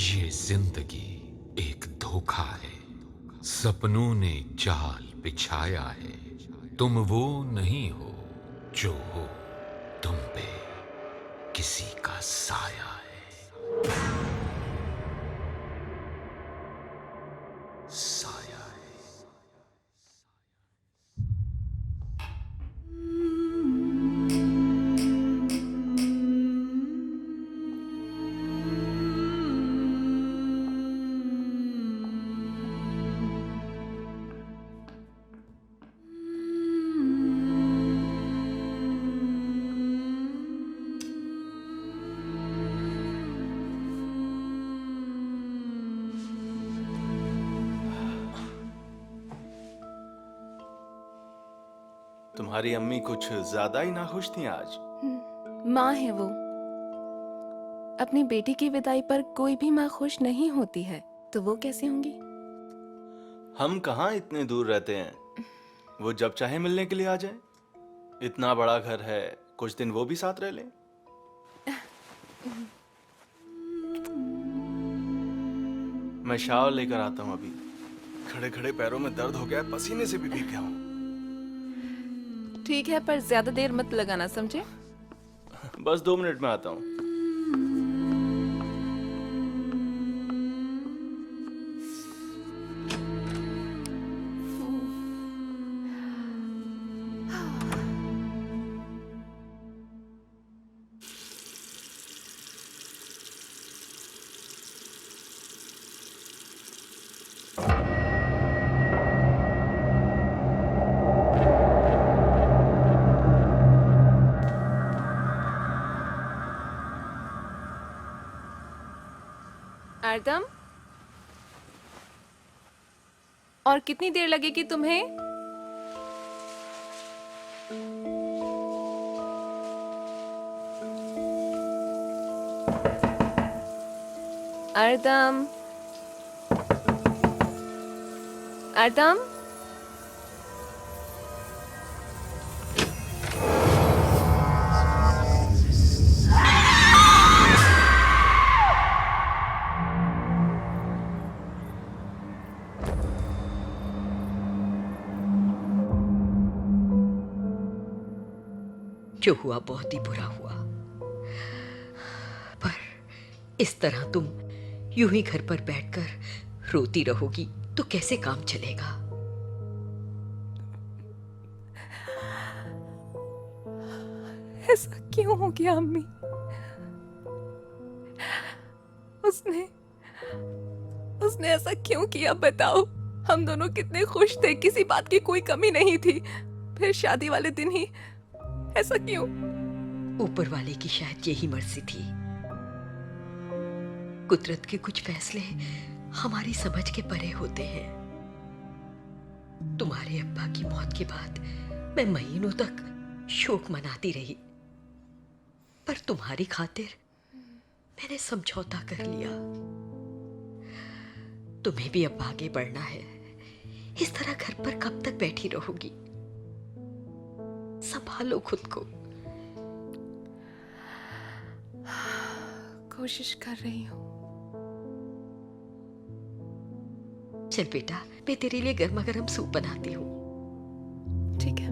ये जिंदगी एक धोखा है, सपनों ने जाल बिछाया है। तुम वो नहीं हो जो हो, तुम पे किसी का साया है। साया है। तुम्हारी अम्मी कुछ ज्यादा ही नाखुश थी आज। माँ है वो। अपनी बेटी की विदाई पर कोई भी माँ खुश नहीं होती है, तो वो कैसे होंगी? हम कहाँ इतने दूर रहते हैं, वो जब चाहे मिलने के लिए आ जाए। इतना बड़ा घर है, कुछ दिन वो भी साथ रह लें। मैं शावर लेकर आता हूँ अभी। खड़े खड़े पैरों में दर्द हो गया है, पसीने से भी भीग गया हूँ। ठीक है, पर ज्यादा देर मत लगाना, समझे? बस 2 मिनट में आता हूँ। आरदम, और कितनी देर लगेगी तुम्हें? आरदम, आरदम, जो हुआ बहुत ही बुरा हुआ, पर इस तरह तुम यूं ही घर पर बैठकर रोती रहोगी तो कैसे काम चलेगा? ऐसा क्यों हो गया अम्मी? उसने उसने ऐसा क्यों किया, बताओ। हम दोनों कितने खुश थे, किसी बात की कोई कमी नहीं थी। फिर शादी वाले दिन ही ऐसा क्यों? ऊपर वाले की शायद यही मर्जी थी। कुदरत के कुछ फैसले हमारी समझ के परे होते हैं। तुम्हारे अब्बा की मौत के बाद मैं महीनों तक शोक मनाती रही, पर तुम्हारी खातिर मैंने समझौता कर लिया। तुम्हें भी अब आगे बढ़ना है। इस तरह घर पर कब तक बैठी रहोगी? संभालो खुद को। कोशिश कर रही हूँ। चल बेटा, मैं तेरे लिए गर्मा गर्म सूप बनाती हूँ। ठीक है।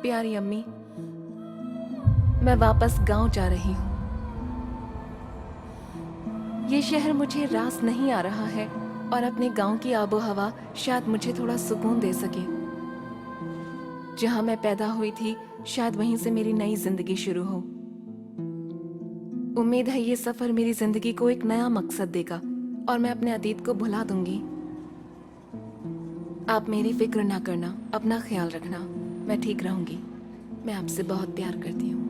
प्यारी अम्मी, मैं वापस गांव जा रही हूँ। ये शहर मुझे रास नहीं आ रहा है। और अपने गांव की आबो हवा शायद मुझे थोड़ा सुकून दे सके। जहां मैं पैदा हुई थी शायद वहीं से मेरी नई जिंदगी शुरू हो। उम्मीद है ये सफर मेरी जिंदगी को एक नया मकसद देगा और मैं अपने अतीत को भुला दूंगी। आप मेरी फिक्र ना करना, अपना ख्याल रखना, मैं ठीक रहूंगी। मैं आपसे बहुत प्यार करती हूँ।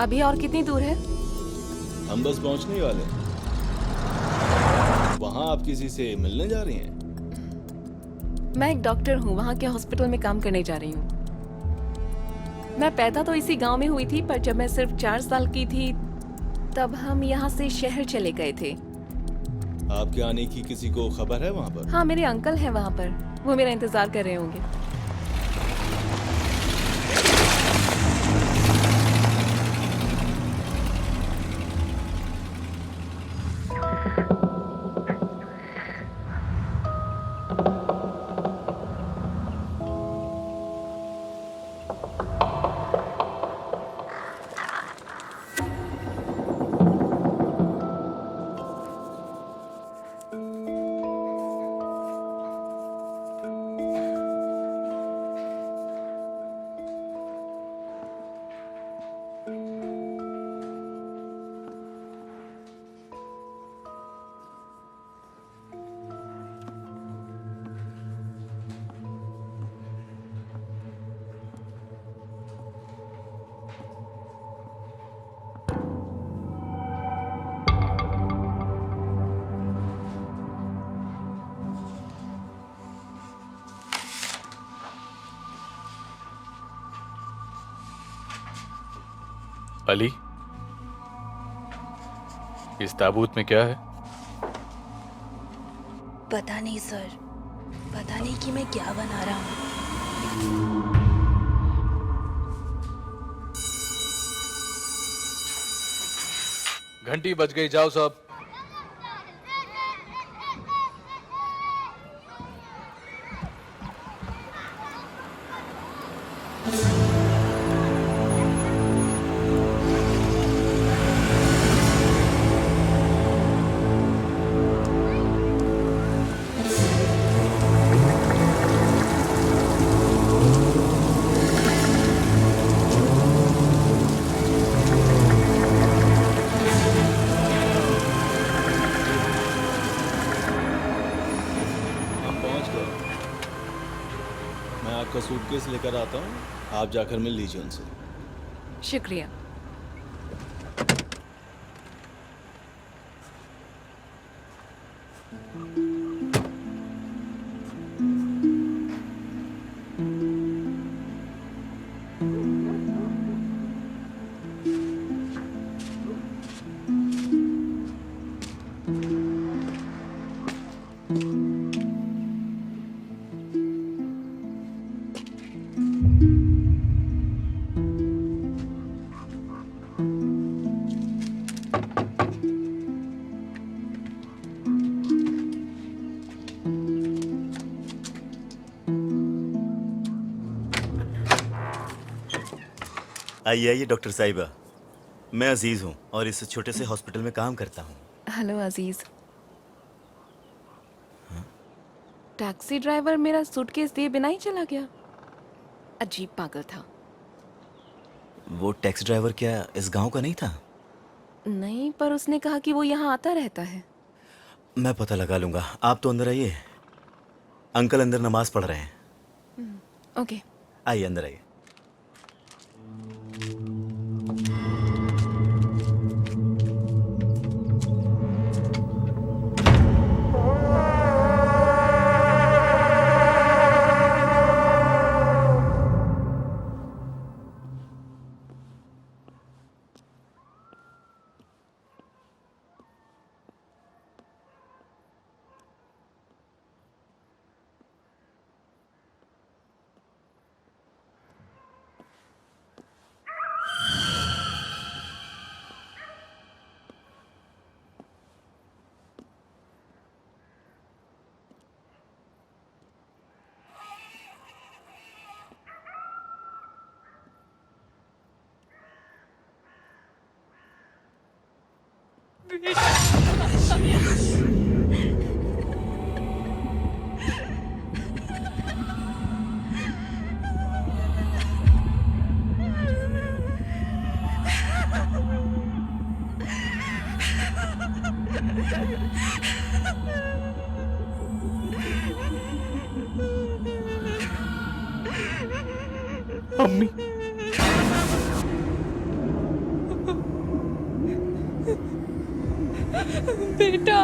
अभी और कितनी दूर है? हम बस पहुंचने ही वाले हैं। वहां आप किसी से मिलने जा रही हैं? मैं एक डॉक्टर हूँ, वहाँ के हॉस्पिटल में काम करने जा रही हूँ। मैं पैदा तो इसी गांव में हुई थी, पर जब मैं सिर्फ 4 साल की थी तब हम यहाँ से शहर चले गए थे। आपके आने की किसी को खबर है वहां पर? हाँ, मेरे अंकल हैं वहाँ पर, वो मेरा इंतजार कर रहे होंगे। अली, इस ताबूत में क्या है? पता नहीं सर, पता नहीं कि मैं क्या बना रहा हूँ। घंटी बज गई, जाओ सब। आपका सूटकेस लेकर आता हूँ, आप जाकर मिल लीजिए उनसे। शुक्रिया। आइए आइए डॉक्टर साहिबा, मैं अजीज हूँ और इस छोटे से हॉस्पिटल में काम करता हूँ। हेलो अजीज। टैक्सी ड्राइवर मेरा सूटकेस दिए बिना ही चला गया। अजीब पागल था। वो टैक्सी ड्राइवर क्या इस गांव का नहीं था? नहीं, पर उसने कहा कि वो यहाँ आता रहता है। मैं पता लगा लूंगा, आप तो अंदर आइए। अंकल अंदर नमाज पढ़ रहे हैं। ओके। आइए अंदर आइए। अम्मी। बेटा।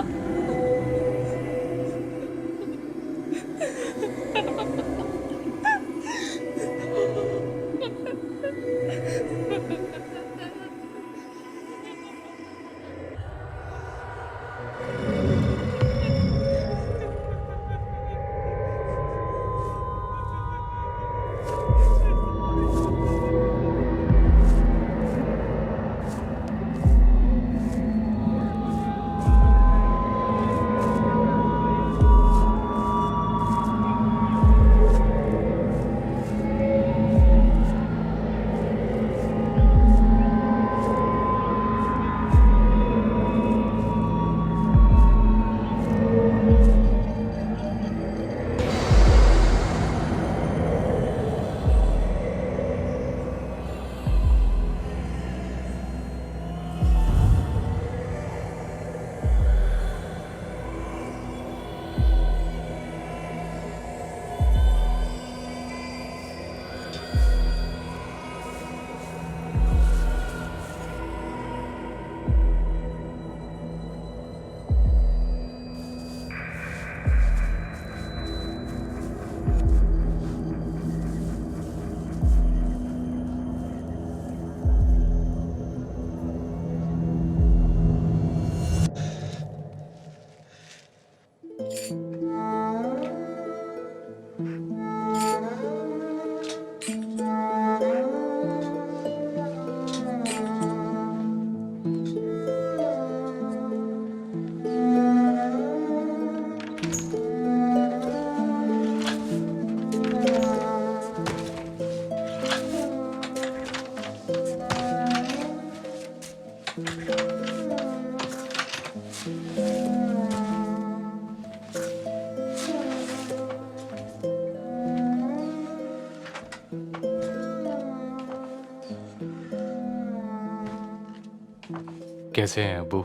कैसे हैं अबू?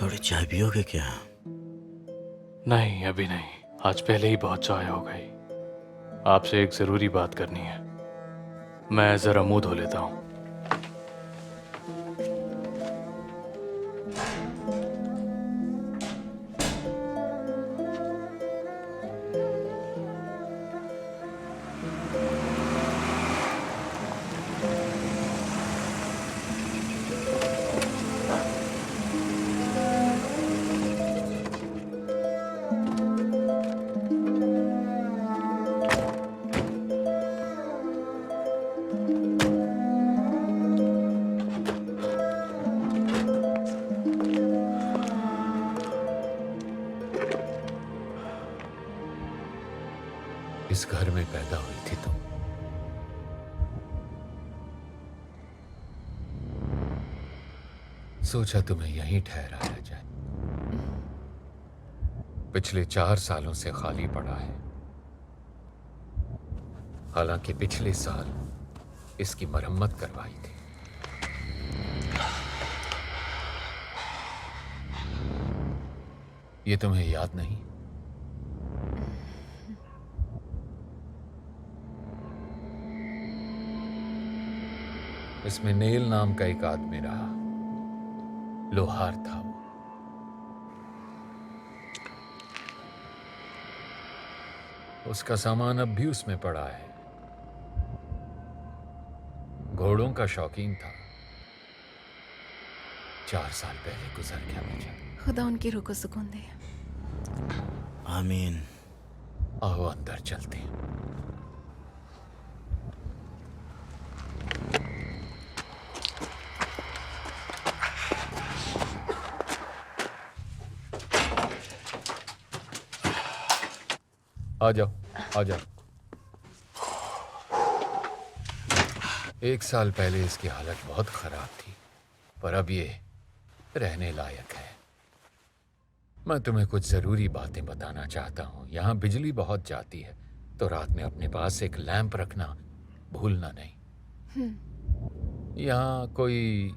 थोड़ी चाय पियोगे क्या? नहीं, अभी नहीं। आज पहले ही बहुत चाय हो गई। आपसे एक जरूरी बात करनी है। मैं जरा मुंह धो लेता हूँ। इस घर में पैदा हुई थी तुम। सोचा तुम्हें यहीं ठहराया जाए। पिछले 4 सालों से खाली पड़ा है। हालांकि पिछले साल इसकी मरम्मत करवाई थी। ये तुम्हें याद नहीं? इसमें नेल नाम का एक आदमी रहा, लोहार था वो। उसका सामान अब भी उसमें पड़ा है। घोड़ों का शौकीन था। 4 साल पहले गुजर गया बेचारा। खुदा उनकी रूह को सुकून दे। आमीन। आओ अंदर चलते हैं। आ जाओ, आ जाओ। 1 साल पहले इसकी हालत बहुत खराब थी, पर अब ये रहने लायक है। मैं तुम्हें कुछ जरूरी बातें बताना चाहता हूँ। यहाँ बिजली बहुत जाती है, तो रात में अपने पास एक लैंप रखना भूलना नहीं। यहाँ कोई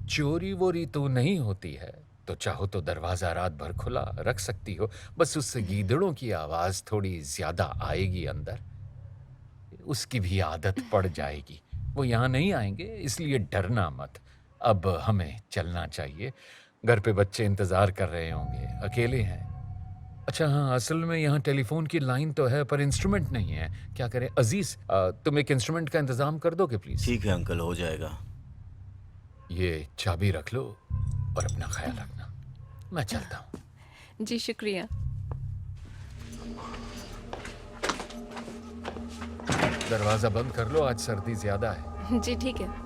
चोरी वोरी तो नहीं होती है, तो चाहो तो दरवाजा रात भर खुला रख सकती हो। बस उससे गीदड़ों की आवाज थोड़ी ज्यादा आएगी अंदर, उसकी भी आदत पड़ जाएगी। वो यहाँ नहीं आएंगे, इसलिए डरना मत। अब हमें चलना चाहिए। घर पे बच्चे इंतजार कर रहे होंगे, अकेले हैं। अच्छा हाँ, असल में यहाँ टेलीफोन की लाइन तो है, पर इंस्ट्रूमेंट नहीं है। क्या करें अजीज, तुम एक इंस्ट्रूमेंट का इंतजाम कर दोगे प्लीज? ठीक है अंकल, हो जाएगा। ये चाबी रख लो और अपना ख्याल रखना। मैं चलता हूँ। जी शुक्रिया। दरवाजा बंद कर लो, आज सर्दी ज्यादा है। जी ठीक है।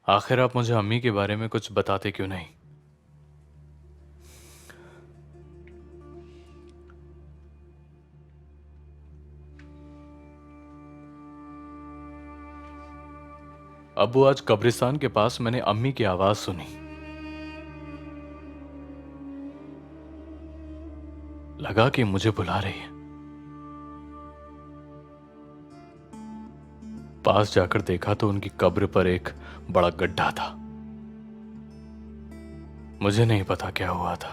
आखिर आप मुझे अम्मी के बारे में कुछ बताते क्यों नहीं? अब्बू, आज कब्रिस्तान के पास मैंने अम्मी की आवाज सुनी। लगा कि मुझे बुला रही है। पास जाकर देखा तो उनकी कब्र पर एक बड़ा गड्ढा था। मुझे नहीं पता क्या हुआ था,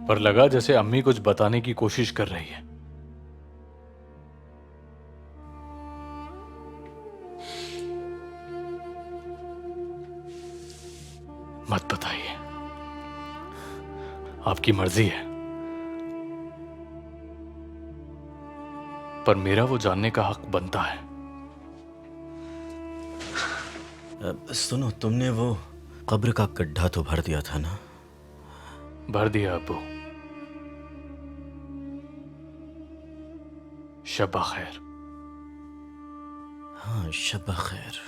पर लगा जैसे अम्मी कुछ बताने की कोशिश कर रही है। मत बताइए, आपकी मर्जी है, पर मेरा वो जानने का हक बनता है। सुनो, तुमने वो कब्र का गड्ढा तो भर दिया था ना? भर दिया अब्बू। शब्बा खैर। हाँ, शब्बा खैर।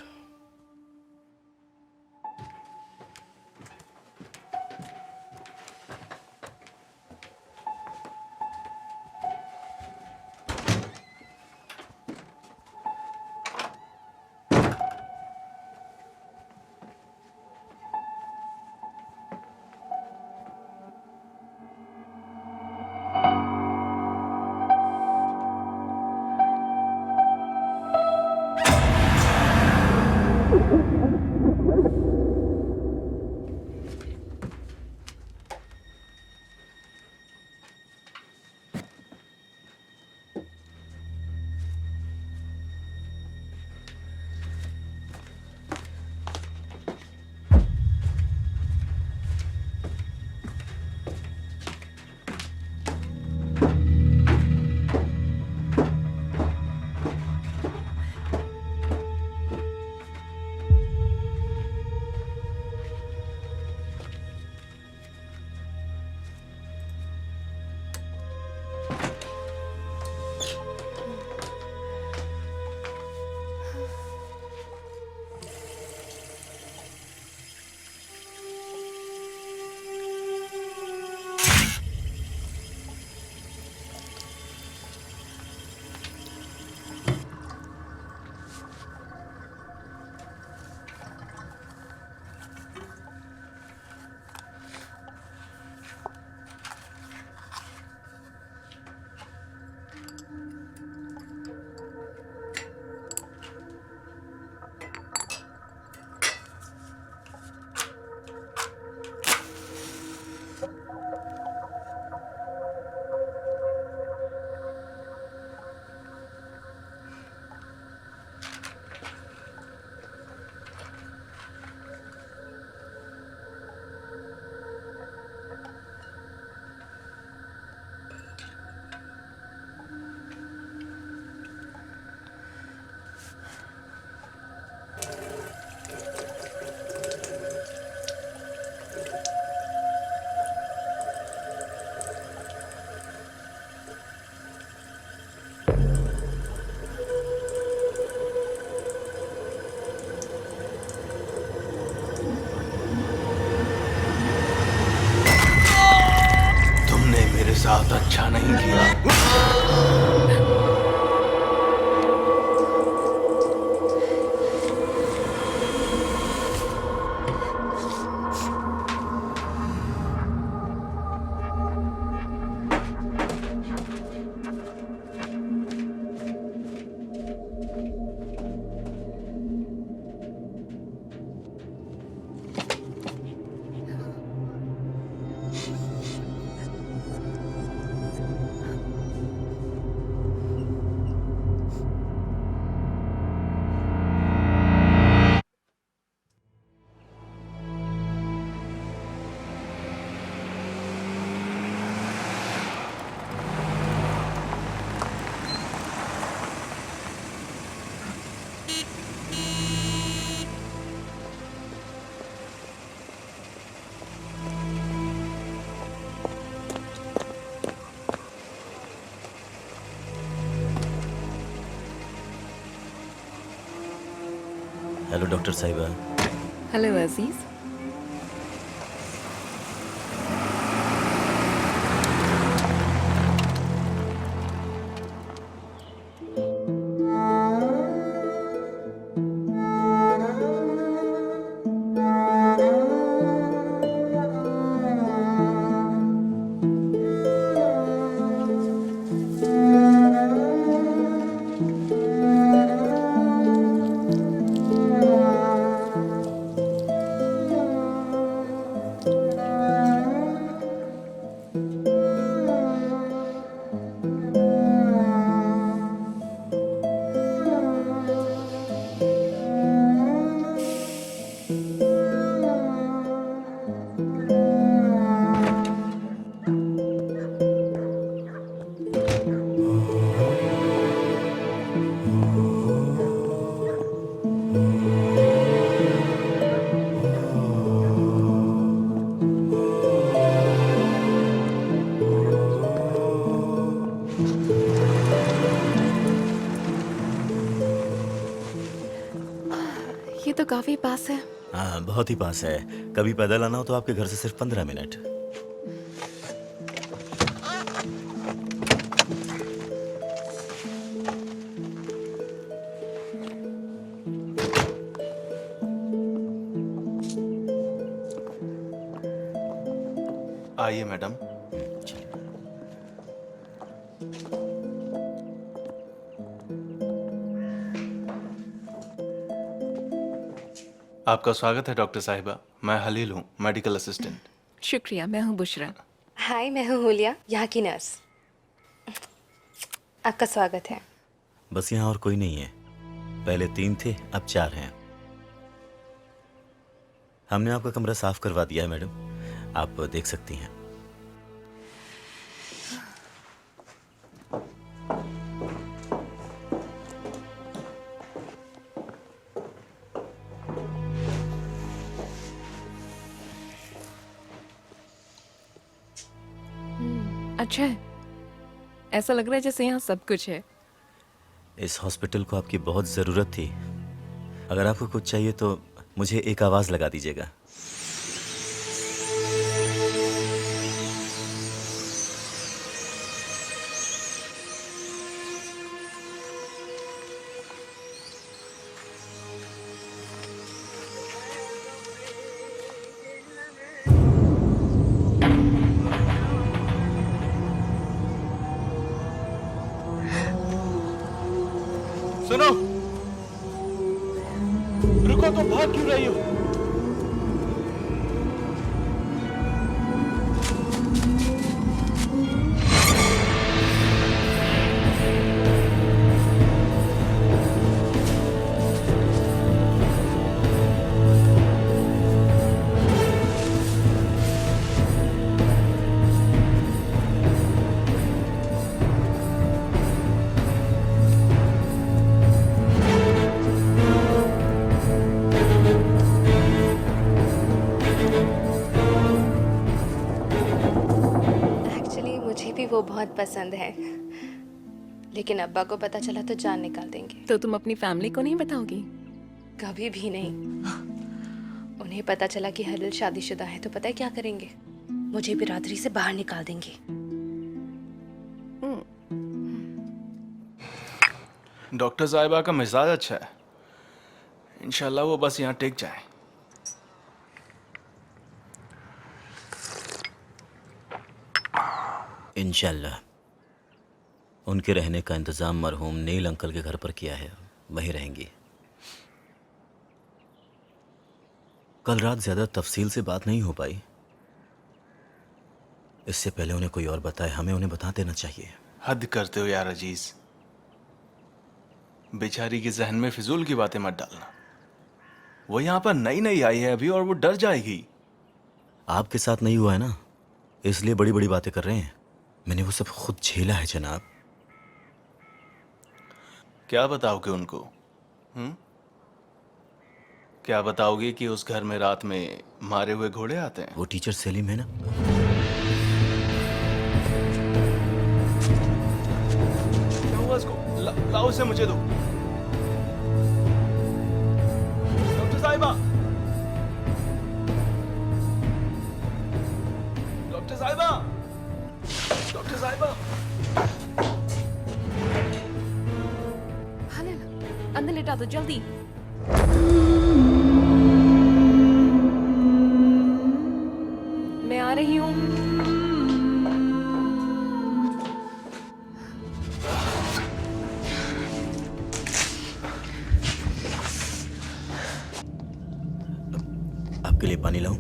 बहुत अच्छा नहीं किया। हेलो डॉक्टर साहिबा। हेलो अजीज। ये तो काफी पास है। हाँ, बहुत ही पास है। कभी पैदल आना हो तो आपके घर से सिर्फ 15 मिनट। आइए मैडम। आपका स्वागत है डॉक्टर साहिबा। मैं हलील हूँ, मेडिकल असिस्टेंट। शुक्रिया, मैं हूँ बुशरा। हाय, मैं हूँ हुलिया, यहाँ की नर्स। आपका स्वागत है। बस यहाँ और कोई नहीं है। पहले 3 थे, अब 4 हैं। हमने आपका कमरा साफ करवा दिया है मैडम, आप देख सकती हैं। अच्छा है, ऐसा लग रहा है जैसे यहाँ सब कुछ है। इस हॉस्पिटल को आपकी बहुत ज़रूरत थी। अगर आपको कुछ चाहिए तो मुझे एक आवाज़ लगा दीजिएगा। सुनो, रुको, तुम भाग क्यों रही हो? एक्चुअली मुझे भी वो बहुत पसंद है, लेकिन अब्बा को पता चला तो जान निकाल देंगे। तो तुम अपनी फैमिली को नहीं बताओगी? कभी भी नहीं। उन्हें पता चला कि हलील शादीशुदा है तो पता है क्या करेंगे? मुझे बिरादरी से बाहर निकाल देंगे। डॉक्टर साहिबा का मिजाज अच्छा है। इंशाल्लाह वो बस यहाँ टिक जाए। इंशाल्लाह। उनके रहने का इंतज़ाम मरहूम नील अंकल के घर पर किया है, वहीं रहेंगी। कल रात ज़्यादा तफसील से बात नहीं हो पाई। इससे पहले उन्हें कोई और बताए, हमें उन्हें बता देना चाहिए। हद करते हो यार अजीज। बेचारी के जहन में फिजूल की बातें मत डालना। वो यहाँ पर नई नई आई है अभी और वो डर जाएगी। आपके साथ नहीं हुआ है ना, इसलिए बड़ी बड़ी बातें कर रहे हैं। मैंने वो सब खुद झेला है जनाब। क्या बताओगे उनको? क्या बताओगे कि उस घर में रात में मारे हुए घोड़े आते हैं? वो टीचर सलीम है ना, क्या हुआ इसको? लाओ इसे मुझे दो। डॉक्टर साहिबा, डॉक्टर साहिबा, डॉक्टर साहिबा। हाँ ले लो, अंदर लेटा दो जल्दी। मैं आ रही हूँ। आपके लिए पानी लाऊं?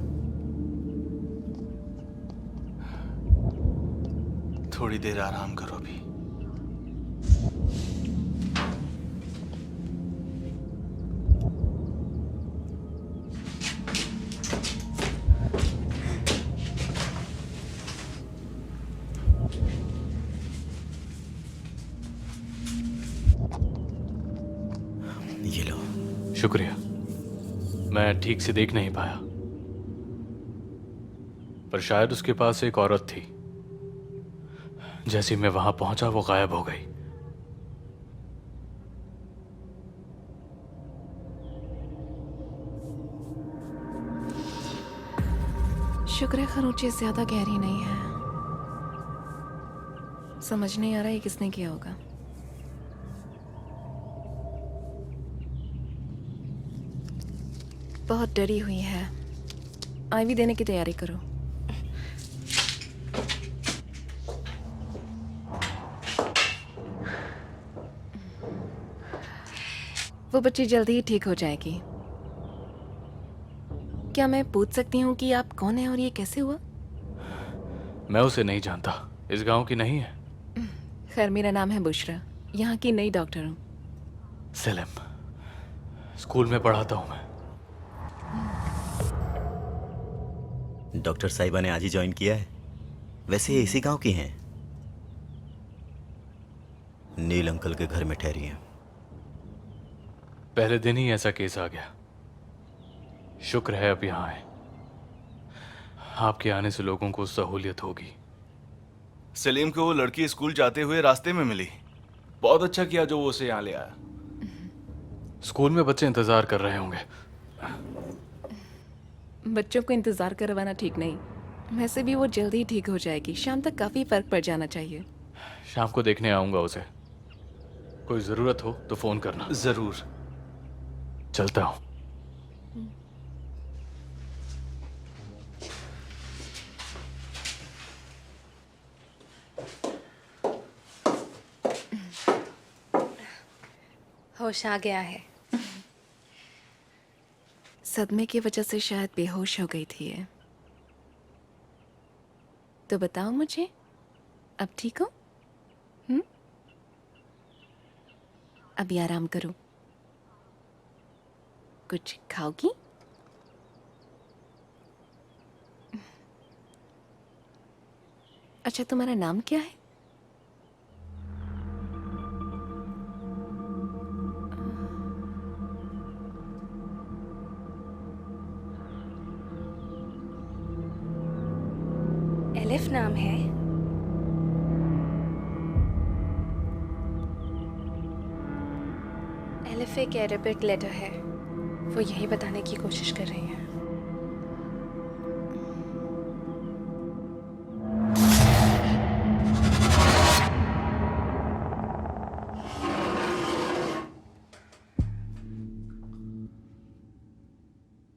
थोड़ी देर आराम करो अभी। ये लो। शुक्रिया। मैं ठीक से देख नहीं पाया, पर शायद उसके पास एक औरत थी। जैसे मैं वहां पहुंचा वो गायब हो गई। शुक्र है खरोंचे ज्यादा गहरी नहीं है। समझ नहीं आ रहा ये किसने किया होगा। बहुत डरी हुई है। आईवी देने की तैयारी करो। वो बच्ची जल्दी ही ठीक हो जाएगी। क्या मैं पूछ सकती हूँ कि आप कौन है और ये कैसे हुआ? मैं उसे नहीं जानता। इस गांव की नहीं है। खैर, मेरा नाम है बुशरा, यहाँ की नई डॉक्टर हूँ। सलेम, स्कूल में पढ़ाता हूँ मैं। डॉक्टर साहिबा ने आज ही ज्वाइन किया है। वैसे ये इसी गांव की हैं। नील अंकल के घर में ठहरी हैं। पहले दिन ही ऐसा केस आ गया। शुक्र है अब यहाँ है। आपके आने से लोगों को सहूलियत होगी। सलीम को वो लड़की स्कूल जाते हुए रास्ते में मिली। बहुत अच्छा किया जो वो उसे यहाँ ले आया। स्कूल में बच्चे इंतजार कर रहे होंगे। बच्चों को इंतजार करवाना ठीक नहीं। वैसे भी वो जल्दी ही ठीक हो जाएगी। शाम तक काफी फर्क पड़ जाना चाहिए। शाम को देखने आऊंगा उसे। कोई जरूरत हो तो फोन करना। जरूर। चलता हूँ। होश आ गया है। सदमे की वजह से शायद बेहोश हो गई थी ये। तो बताओ मुझे, अब ठीक हो? अभी आराम करो। कुछ खाओगी? अच्छा, तुम्हारा नाम क्या है? एलिफ नाम है। एलिफ एक अरेबिक लेटर है। वो यही बताने की कोशिश कर रही है।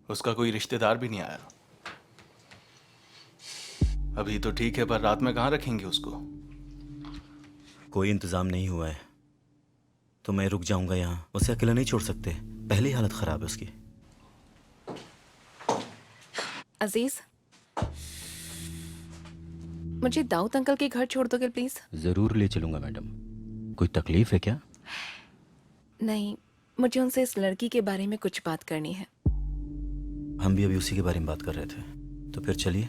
उसका कोई रिश्तेदार भी नहीं आया। अभी तो ठीक है, पर रात में कहाँ रखेंगे उसको? कोई इंतजाम नहीं हुआ है तो मैं रुक जाऊंगा यहाँ। उसे अकेला नहीं छोड़ सकते, पहली हालत खराब है उसकी। अजीज, मुझे दाऊद अंकल के घर छोड़ दोगे प्लीज? जरूर ले चलूंगा मैडम। कोई तकलीफ है क्या? नहीं, मुझे उनसे इस लड़की के बारे में कुछ बात करनी है। हम भी अभी उसी के बारे में बात कर रहे थे, तो फिर चलिए।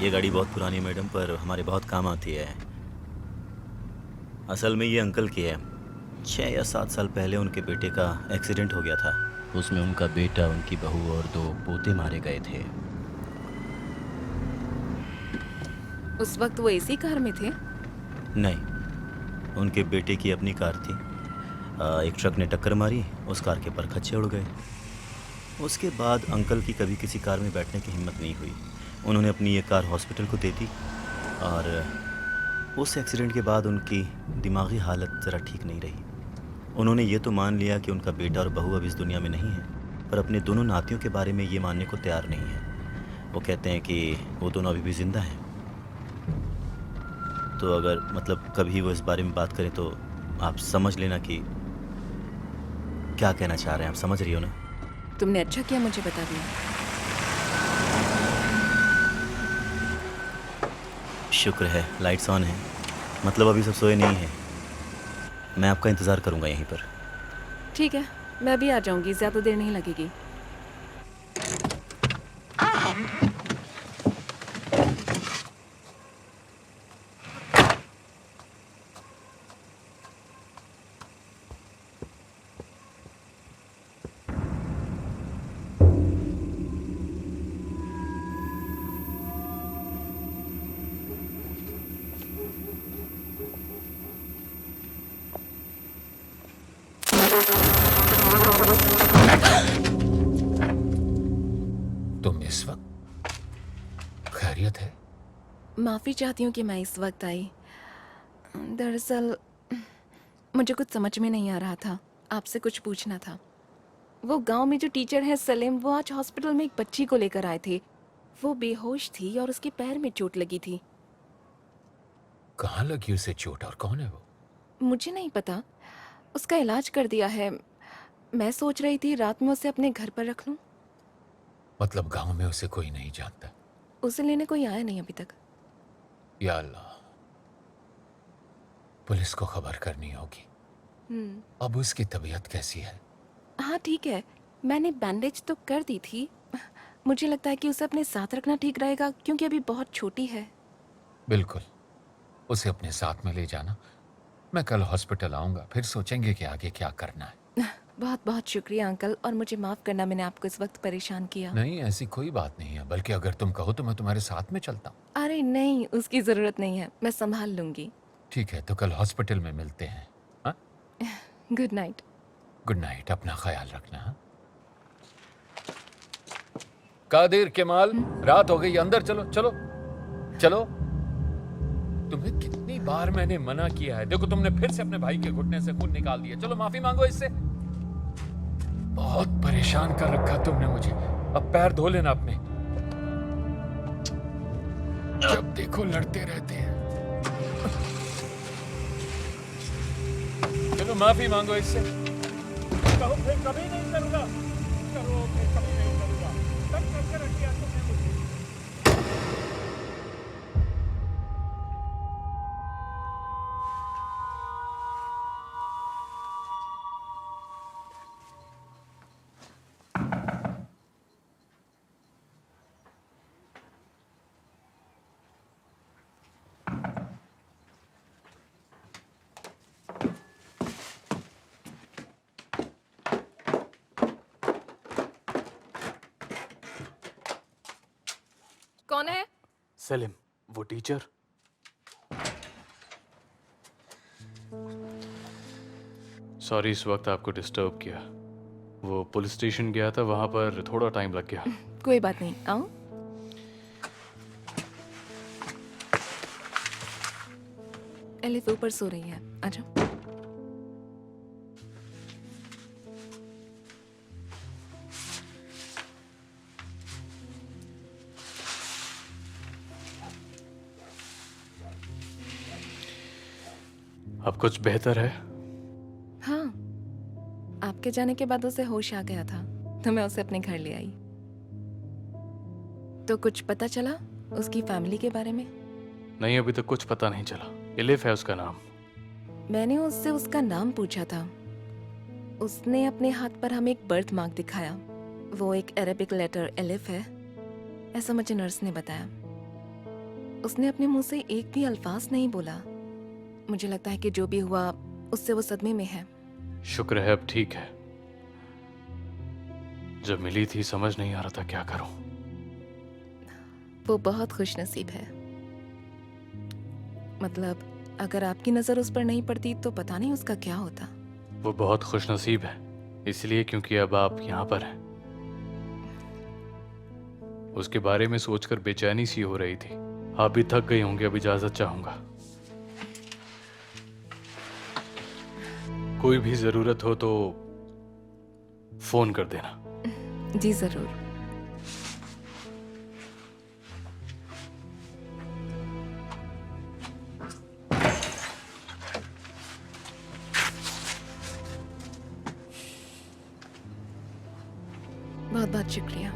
ये गाड़ी बहुत पुरानी है मैडम, पर हमारे बहुत काम आती है। असल में ये अंकल की है। 6 या 7 साल पहले उनके बेटे का एक्सीडेंट हो गया था। उसमें उनका बेटा, उनकी बहू और 2 पोते मारे गए थे। उस वक्त वो इसी कार में थे? नहीं, उनके बेटे की अपनी कार थी। एक ट्रक ने टक्कर मारी, उस कार के परखच्चे उड़ गए। उसके बाद अंकल की कभी किसी कार में बैठने की हिम्मत नहीं हुई। उन्होंने अपनी ये कार हॉस्पिटल को दे दी और उस एक्सीडेंट के बाद उनकी दिमागी हालत ज़रा ठीक नहीं रही। उन्होंने ये तो मान लिया कि उनका बेटा और बहू अब इस दुनिया में नहीं है, पर अपने दोनों नातियों के बारे में ये मानने को तैयार नहीं है। वो कहते हैं कि वो दोनों अभी भी ज़िंदा हैं। तो अगर मतलब कभी वो इस बारे में बात करें तो आप समझ लेना कि क्या कहना चाह रहे हैं। आप समझ रही हो ना? तुमने अच्छा किया मुझे बता दिया। शुक्र है लाइट्स ऑन है, मतलब अभी सब सोए नहीं हैं। मैं आपका इंतज़ार करूंगा यहीं पर। ठीक है, मैं अभी आ जाऊंगी, ज्यादा देर नहीं लगेगी। तुम इस वक्त खैरियत है? माफी चाहती हूँ कि मैं इस वक्त आई। दरअसल मुझे कुछ समझ में नहीं आ रहा था, आपसे कुछ पूछना था। वो गांव में जो टीचर है सलीम, वो आज हॉस्पिटल में एक बच्ची को लेकर आए थे। वो बेहोश थी और उसके पैर में चोट लगी थी। कहाँ लगी उसे चोट और कौन है वो? मुझे नहीं पता, उसका इलाज कर दिया है। मैं सोच रही थी रात में उसे अपने घर पर रख लूं। मतलब गांव में उसे कोई नहीं जानता? उसे लेने कोई आया नहीं अभी तक। या अल्लाह, पुलिस को खबर करनी होगी। अब उसकी तबीयत कैसी है? हाँ ठीक है, मैंने बैंडेज तो कर दी थी। मुझे लगता है कि उसे अपने साथ रखना ठीक रहेगा, क्योंकि अभी बहुत छोटी है। बिल्कुल, उसे अपने साथ में ले जाना। मैं कल हॉस्पिटल आऊंगा, फिर सोचेंगे कि आगे क्या करना है। बहुत बहुत शुक्रिया अंकल, और मुझे माफ करना मैंने आपको इस वक्त परेशान किया। नहीं, ऐसी कोई बात नहीं है, बल्कि अगर तुम कहो तो मैं तुम्हारे साथ में चलता हूँ। अरे नहीं, उसकी जरूरत नहीं है, मैं संभाल लूंगी। ठीक है, तो कल हॉस्पिटल में मिलते हैं। हाँ, गुड नाइट। गुड नाइट, अपना ख्याल रखना। हाँ? कादिर, केमाल, रात हो गई, अंदर चलो चलो चलो। तुम्हें कितनी बार मैंने मना किया है। देखो, तुमने फिर से अपने भाई के घुटने से खून निकाल दिया। चलो माफी मांगो इससे। बहुत परेशान कर रखा तुमने मुझे। अब पैर धो लेना अपने। जब देखो लड़ते रहते हैं। चलो माफी मांगो इससे। कहो फिर कभी नहीं करूंगा, करो फिर कभी नहीं करूंगा। तब करके रख दिया तुमने मुझे। कौन है? सलीम, वो टीचर। सॉरी इस वक्त आपको डिस्टर्ब किया। वो पुलिस स्टेशन गया था, वहां पर थोड़ा टाइम लग गया। कोई बात नहीं, आओ। एलिफ ऊपर सो रही है, आ जाओ। अब कुछ बेहतर है? हाँ, आपके जाने के बाद उसे होश आ गया था, तो मैं उसे अपने घर ले आई। तो कुछ पता चला उसकी फैमिली के बारे में? नहीं, अभी तक कुछ पता नहीं चला। एलिफ है उसका नाम। मैंने उससे उसका नाम पूछा था। उसने अपने हाथ पर हमें एक बर्थ मार्क दिखाया। वो एक अरेबिक लेटर एलिफ है, ऐसा मुझे नर्स ने बताया। उसने अपने मुंह से एक भी अल्फाज नहीं बोला। मुझे लगता है कि जो भी हुआ उससे वो सदमे में है। शुक्र है अब ठीक है। जब मिली थी समझ नहीं आ रहा था क्या करूं। वो बहुत खुशनसीब है। मतलब अगर आपकी नजर उस पर नहीं पड़ती तो पता नहीं उसका क्या होता। वो बहुत खुशनसीब है, इसलिए क्योंकि अब आप यहाँ पर हैं। उसके बारे में सोचकर बेचैनी सी हो रही थी। आप भी थक गई होंगी, अब इजाजत चाहूंगा। कोई भी जरूरत हो तो फोन कर देना। जी जरूर। बहुत बहुत शुक्रिया।